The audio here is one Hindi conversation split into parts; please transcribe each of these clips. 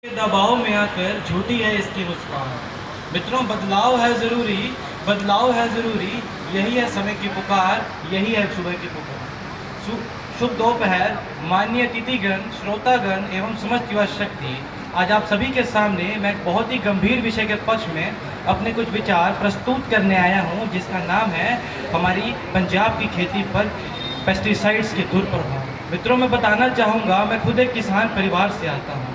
के दबाव में आकर झूठी है इसकी मुस्कान। मित्रों, बदलाव है ज़रूरी, बदलाव है ज़रूरी, यही है समय की पुकार, यही है सुबह की पुकार। शुभ दोपहर माननीय अतिथिगण, श्रोतागण एवं समस्त युवा शक्ति। आज आप सभी के सामने मैं एक बहुत ही गंभीर विषय के पक्ष में अपने कुछ विचार प्रस्तुत करने आया हूं, जिसका नाम है हमारी पंजाब की खेती पर पेस्टिसाइड्स के दुष्प्रभाव। मित्रों, मैं बताना चाहूँगा, मैं खुद एक किसान परिवार से आता हूँ।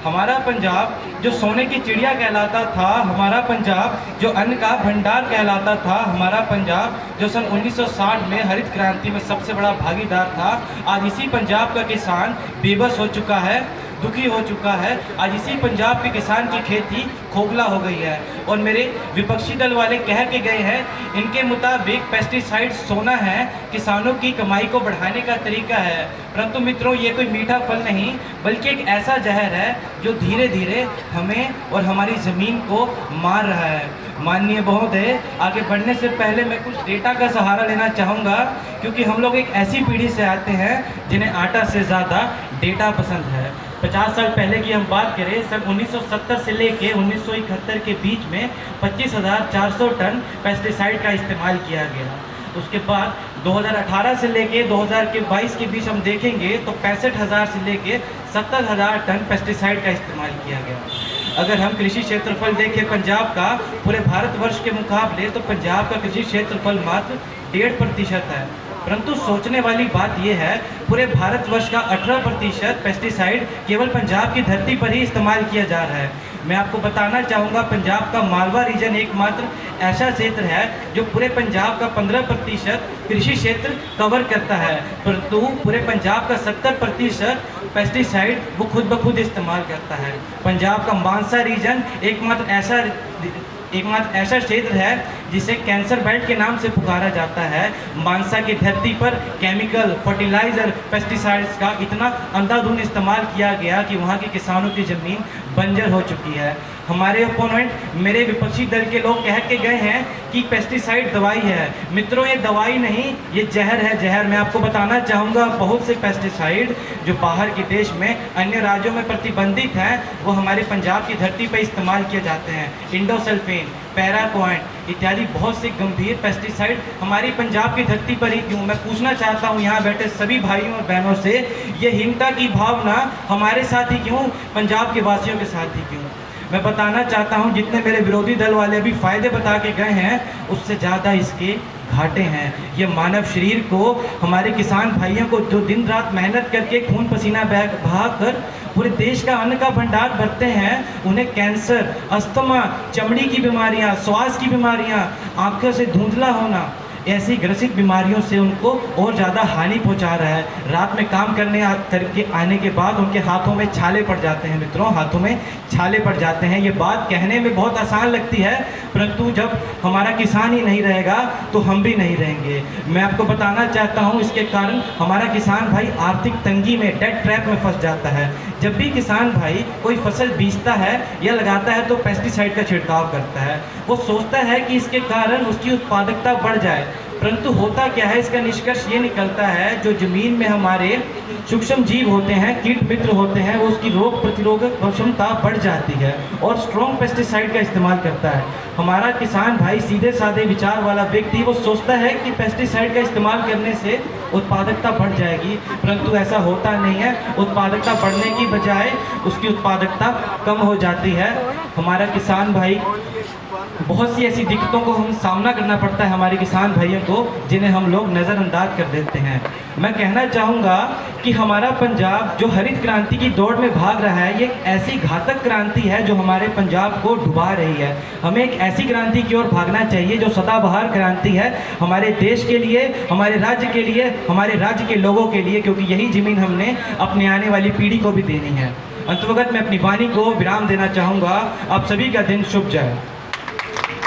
हमारा पंजाब जो सोने की चिड़िया कहलाता था, हमारा पंजाब जो अन्न का भंडार कहलाता था, हमारा पंजाब जो सन 1960 में हरित क्रांति में सबसे बड़ा भागीदार था, आज इसी पंजाब का किसान बेबस हो चुका है, दुखी हो चुका है। आज इसी पंजाब के किसान की खेती खोखला हो गई है। और मेरे विपक्षी दल वाले कह के गए हैं, इनके मुताबिक पेस्टिसाइड सोना है, किसानों की कमाई को बढ़ाने का तरीका है। परंतु मित्रों, ये कोई मीठा फल नहीं, बल्कि एक ऐसा जहर है जो धीरे धीरे हमें और हमारी ज़मीन को मार रहा है। माननीय महोदय, आगे बढ़ने से पहले मैं कुछ डेटा का सहारा लेना चाहूँगा, क्योंकि हम लोग एक ऐसी पीढ़ी से आते हैं जिन्हें आटा से ज़्यादा डेटा पसंद है। 50 साल पहले की हम बात करें, सन 1970 से लेके 1971 के बीच में 25,400 टन पेस्टिसाइड का इस्तेमाल किया गया। उसके बाद 2018 से लेके 2022 के बीच हम देखेंगे तो 65,000 से लेके 70,000 टन पेस्टिसाइड का इस्तेमाल किया गया। अगर हम कृषि क्षेत्रफल देखें पंजाब का पूरे भारतवर्ष के मुकाबले, तो पंजाब का कृषि क्षेत्रफल मात्र 1.5% है। परंतु सोचने वाली बात यह है, पूरे भारतवर्ष का 18% पेस्टिसाइड केवल पंजाब की धरती पर ही इस्तेमाल किया जा रहा है। मैं आपको बताना चाहूँगा, पंजाब का मालवा रीजन एकमात्र ऐसा क्षेत्र है जो पूरे पंजाब का 15% कृषि क्षेत्र कवर करता है, परंतु पूरे पंजाब का 70% पेस्टिसाइड वो खुद ब खुद इस्तेमाल करता है। पंजाब का मानसा रीजन एकमात्र ऐसा क्षेत्र है जिसे कैंसर बेल्ट के नाम से पुकारा जाता है। मानसा की धरती पर केमिकल, फर्टिलाइज़र, पेस्टिसाइड्स का इतना अंधाधुंध इस्तेमाल किया गया कि वहाँ के किसानों की ज़मीन बंजर हो चुकी है। हमारे ओपोनेंट, मेरे विपक्षी दल के लोग कह के गए हैं कि पेस्टिसाइड दवाई है। मित्रों, ये दवाई नहीं, ये जहर है, जहर। मैं आपको बताना चाहूँगा, बहुत से पेस्टिसाइड जो बाहर के देश में अन्य राज्यों में प्रतिबंधित हैं, वो हमारे पंजाब की धरती पर इस्तेमाल किए जाते हैं। इंडोसल्फेन, पैराक्वाइन इत्यादि बहुत से गंभीर पेस्टिसाइड हमारी पंजाब की धरती पर ही क्यों? मैं पूछना चाहता हूँ यहाँ बैठे सभी भाइयों और बहनों से, ये हिंसा की भावना हमारे साथ ही क्यों, पंजाब के वासियों के साथ ही क्यों? मैं बताना चाहता हूँ, जितने मेरे विरोधी दल वाले अभी फायदे बता के गए हैं, उससे ज़्यादा इसके घाटे हैं। ये मानव शरीर को, हमारे किसान भाइयों को जो दिन रात मेहनत करके खून पसीना बहा कर पूरे देश का अन्न का भंडार भरते हैं, उन्हें कैंसर, अस्थमा, चमड़ी की बीमारियां, श्वास की बीमारियां, आंखों से धुंधला होना, ऐसी ग्रसित बीमारियों से उनको और ज़्यादा हानि पहुंचा रहा है। रात में काम करके आने के बाद उनके हाथों में छाले पड़ जाते हैं। मित्रों, हाथों में छाले पड़ जाते हैं। ये बात कहने में बहुत आसान लगती है, परंतु जब हमारा किसान ही नहीं रहेगा तो हम भी नहीं रहेंगे। मैं आपको बताना चाहता हूँ, इसके कारण हमारा किसान भाई आर्थिक तंगी में, डेट ट्रैप में फंस जाता है। जब भी किसान भाई कोई फसल बीजता है या लगाता है तो पेस्टिसाइड का छिड़काव करता है। वो सोचता है कि इसके कारण उसकी उत्पादकता बढ़ जाए, परंतु होता क्या है, इसका निष्कर्ष ये निकलता है, जो ज़मीन में हमारे सूक्ष्म जीव होते हैं, कीट मित्र होते हैं, वो उसकी रोग प्रतिरोधक क्षमता बढ़ जाती है और स्ट्रॉन्ग पेस्टिसाइड का इस्तेमाल करता है। हमारा किसान भाई सीधे साधे विचार वाला व्यक्ति, वो सोचता है कि पेस्टिसाइड का इस्तेमाल करने से उत्पादकता बढ़ जाएगी, परंतु ऐसा होता नहीं है। उत्पादकता बढ़ने की बजाय उसकी उत्पादकता कम हो जाती है। हमारा किसान भाई, बहुत सी ऐसी दिक्कतों को हम सामना करना पड़ता है हमारे किसान भाइयों को, जिन्हें हम लोग नज़रअंदाज कर देते हैं। मैं कहना चाहूँगा कि हमारा पंजाब जो हरित क्रांति की दौड़ में भाग रहा है, ये एक ऐसी घातक क्रांति है जो हमारे पंजाब को डुबा रही है। हमें एक ऐसी क्रांति की ओर भागना चाहिए जो सदाबहार क्रांति है, हमारे देश के लिए, हमारे राज्य के लिए, हमारे राज्य के लोगों के लिए, क्योंकि यही ज़मीन हमने अपने आने वाली पीढ़ी को भी देनी है। अंतर्गत मैं अपनी वाणी को विराम देना चाहूँगा। आप सभी का दिन शुभ जाए।